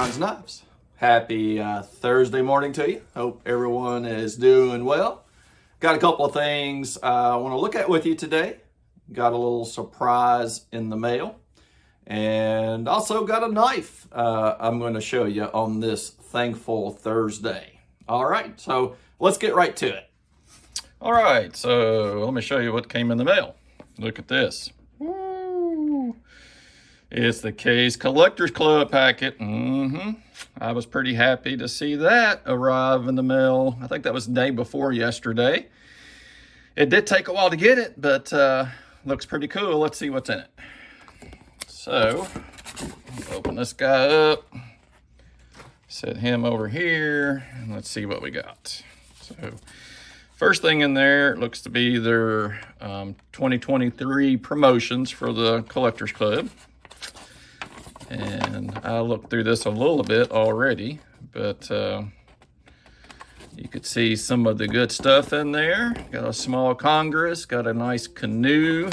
John's Knives. Happy Thursday morning to you. Hope everyone is doing well. Got a couple of things I want to look at with you today. Got a little surprise in the mail. And also got a knife I'm going to show you on this thankful Thursday. All right, so let's get right to it. All right, so let me show you what came in the mail. Look at this. Woo. It's the Case Collectors Club packet. I was pretty happy to see that arrive in the mail. I think that was the day before yesterday. It did take a while to get it, but looks pretty cool. Let's see what's in it. So, open this guy up. Set him over here, and let's see what we got. So, first thing in there looks to be their 2023 promotions for the Collectors Club. And I looked through this a little bit already, but you could see some of the good stuff in there. Got a small Congress, got a nice canoe.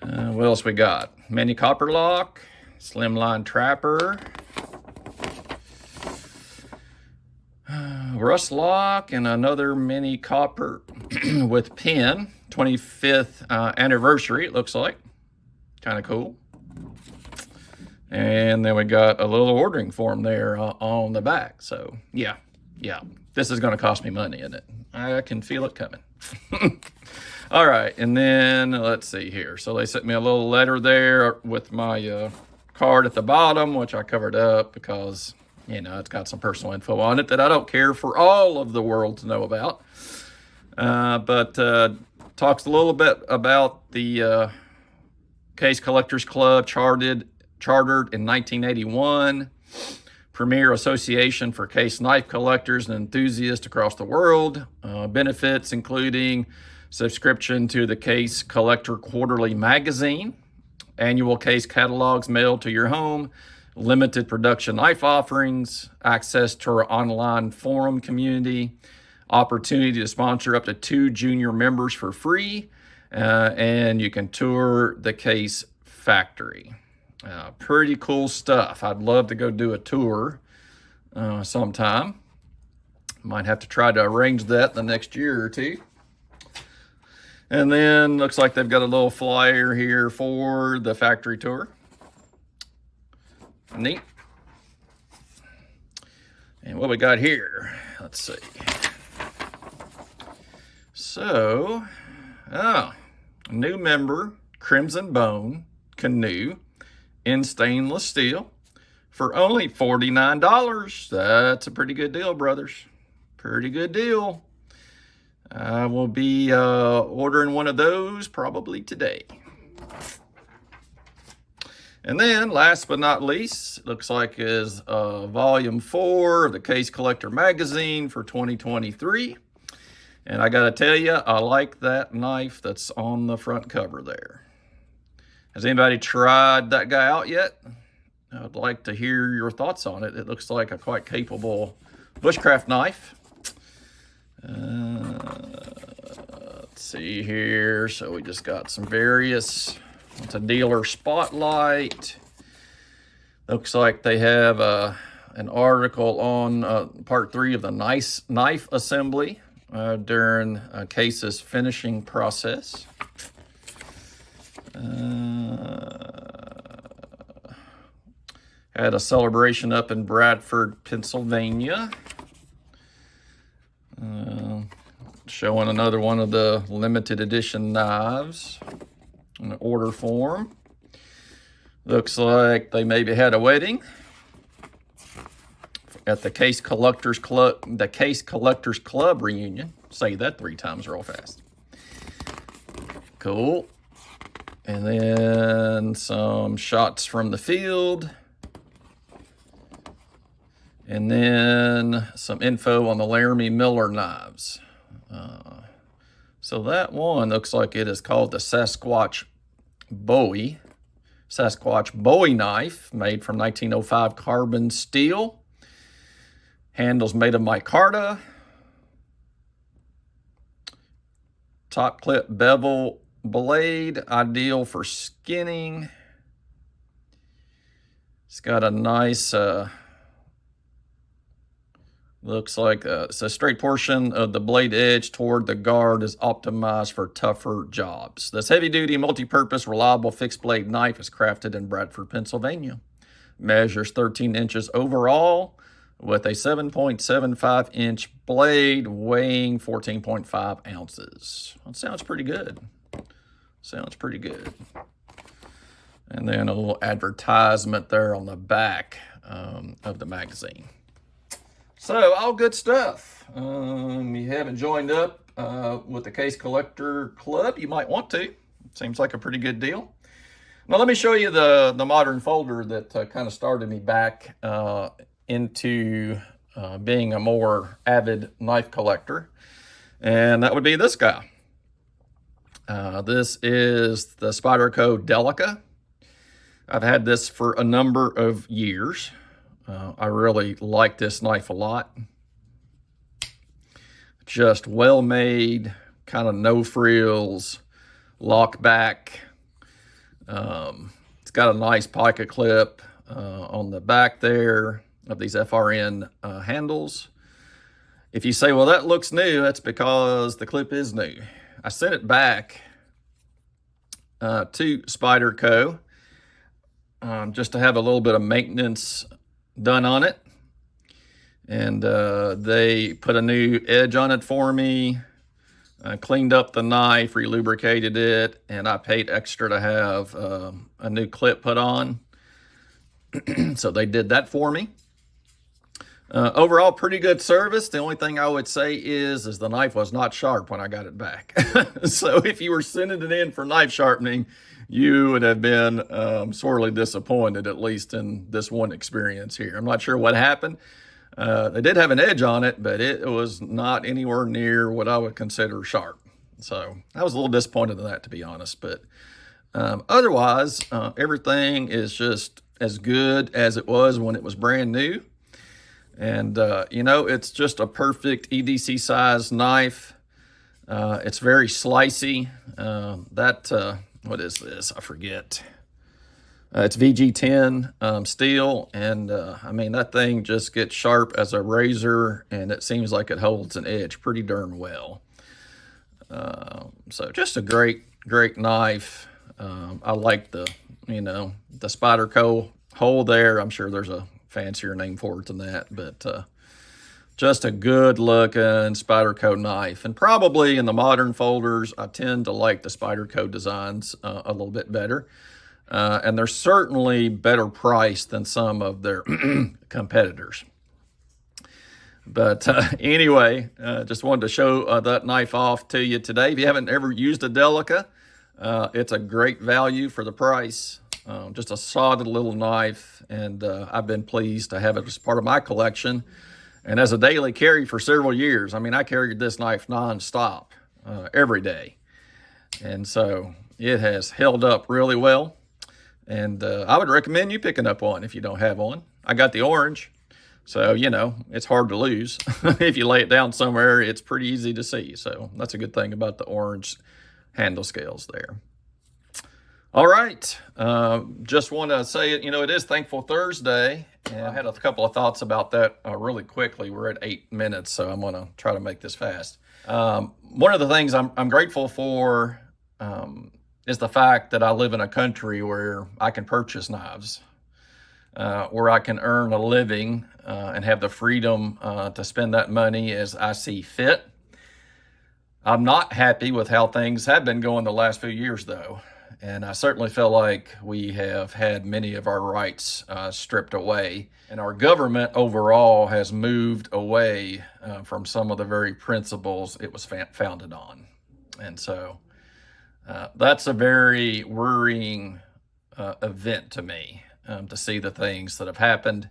What else we got? Mini copper lock, slimline trapper, rust lock, and another mini copper with pin. 25th anniversary, it looks like. Kind of cool. And then we got a little ordering form there on the back. So yeah, this is going to cost me money, isn't it? I can feel it coming. All right, and then let's see here. So they sent me a little letter there with my card at the bottom, which I covered up because, you know, it's got some personal info on it that I don't care for all of the world to know about. But talks a little bit about the Case Collectors Club, chartered in 1981, premier association for case knife collectors and enthusiasts across the world. Benefits including subscription to the Case Collector Quarterly magazine, annual case catalogs mailed to your home, limited production knife offerings, access to our online forum community, opportunity to sponsor up to 2 junior members for free, and you can tour the Case factory. Pretty cool stuff. I'd love to go do a tour sometime. Might have to try to arrange that the next year or two. And then looks like they've got a little flyer here for the factory tour. Neat. And what we got here, let's see. So, new member, Crimson Bone canoe in stainless steel for only $49. That's a pretty good deal, brothers. Pretty good deal. I will be ordering one of those probably today. And then, last but not least, looks like is volume 4 of the Case Collector magazine for 2023. And I gotta tell you, I like that knife that's on the front cover there. Has anybody tried that guy out yet? I'd like to hear your thoughts on it. It looks like a quite capable bushcraft knife. Let's see here. So we just got some various, it's a dealer spotlight. Looks like they have an article on part 3 of the knife assembly during Case's finishing process. Had a celebration up in Bradford, Pennsylvania. Showing another one of the limited edition knives in the order form. Looks like they maybe had a wedding at the Case Collectors Club, reunion. Say that 3 times real fast. Cool. And then some shots from the field. And then some info on the Laramie Miller knives. So that one looks like it is called the Sasquatch Bowie knife, made from 1905 carbon steel. Handles made of micarta. Top clip bevel blade, ideal for skinning. It's got a nice, looks like it's a straight portion of the blade edge toward the guard is optimized for tougher jobs. This heavy-duty, multi-purpose, reliable fixed-blade knife is crafted in Bradford, Pennsylvania. Measures 13 inches overall with a 7.75-inch blade weighing 14.5 ounces. That sounds pretty good. Sounds pretty good. And then a little advertisement there on the back of the magazine. So, all good stuff. You haven't joined up with the Case Collector Club, you might want to. Seems like a pretty good deal. Now, let me show you the modern folder that kind of started me back into being a more avid knife collector. And that would be this guy. This is the Spyderco Delica. I've had this for a number of years. I really like this knife a lot. Just well-made, kind of no frills, lock back. It's got a nice pocket clip on the back there of these FRN handles. If you say, well, that looks new, that's because the clip is new. I sent it back to Spyderco just to have a little bit of maintenance done on it. And they put a new edge on it for me, cleaned up the knife, relubricated it, and I paid extra to have a new clip put on. So they did that for me. Overall, pretty good service. The only thing I would say is the knife was not sharp when I got it back. So if you were sending it in for knife sharpening, you would have been sorely disappointed, at least in this one experience here. I'm not sure what happened. They did have an edge on it, but it was not anywhere near what I would consider sharp. So I was a little disappointed in that, to be honest. But otherwise, everything is just as good as it was when it was brand new. And, you know, it's just a perfect EDC size knife. It's very slicey. What is this? I forget. It's VG10 steel. And, I mean, that thing just gets sharp as a razor, and it seems like it holds an edge pretty darn well. So just a great knife. I like the Spyderco hole there. I'm sure there's a fancier name for it than that, but just a good looking Spyderco knife. And probably in the modern folders, I tend to like the Spyderco designs a little bit better. And they're certainly better priced than some of their competitors. But anyway, just wanted to show that knife off to you today. If you haven't ever used a Delica, it's a great value for the price. Just a solid little knife, and I've been pleased to have it as part of my collection and as a daily carry for several years. I mean, I carried this knife nonstop every day, and so it has held up really well. And I would recommend you picking up one if you don't have one. I got the orange, so, you know, it's hard to lose. If you lay it down somewhere, it's pretty easy to see. So that's a good thing about the orange handle scales there. All right, just want to say, it is Thankful Thursday, and I had a couple of thoughts about that really quickly. We're at 8 minutes, so I'm going to try to make this fast. One of the things I'm grateful for is the fact that I live in a country where I can purchase knives, where I can earn a living and have the freedom to spend that money as I see fit. I'm not happy with how things have been going the last few years, though. And I certainly feel like we have had many of our rights stripped away. And our government overall has moved away from some of the very principles it was founded on. And so that's a very worrying event to me, to see the things that have happened,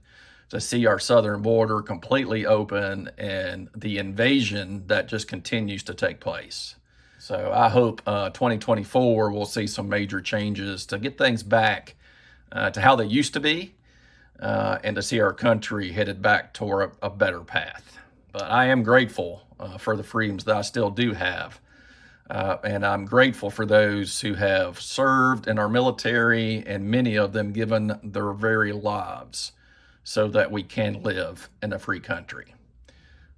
to see our southern border completely open and the invasion that just continues to take place. So I hope 2024 will see some major changes to get things back to how they used to be, and to see our country headed back toward a better path. But I am grateful for the freedoms that I still do have And I'm grateful for those who have served in our military, and many of them given their very lives so that we can live in a free country.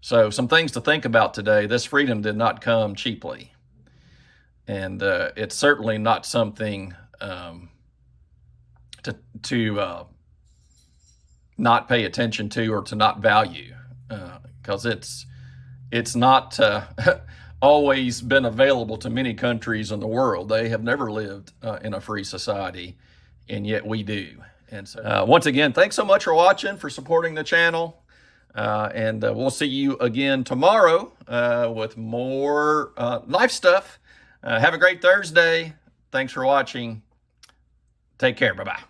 So some things to think about today. This freedom did not come cheaply. And it's certainly not something to not pay attention to or to not value, because it's not always been available to many countries in the world. They have never lived in a free society, and yet we do. And so once again, thanks so much for watching, for supporting the channel, and we'll see you again tomorrow with more life stuff. Have a great Thursday. Thanks for watching. Take care. Bye-bye.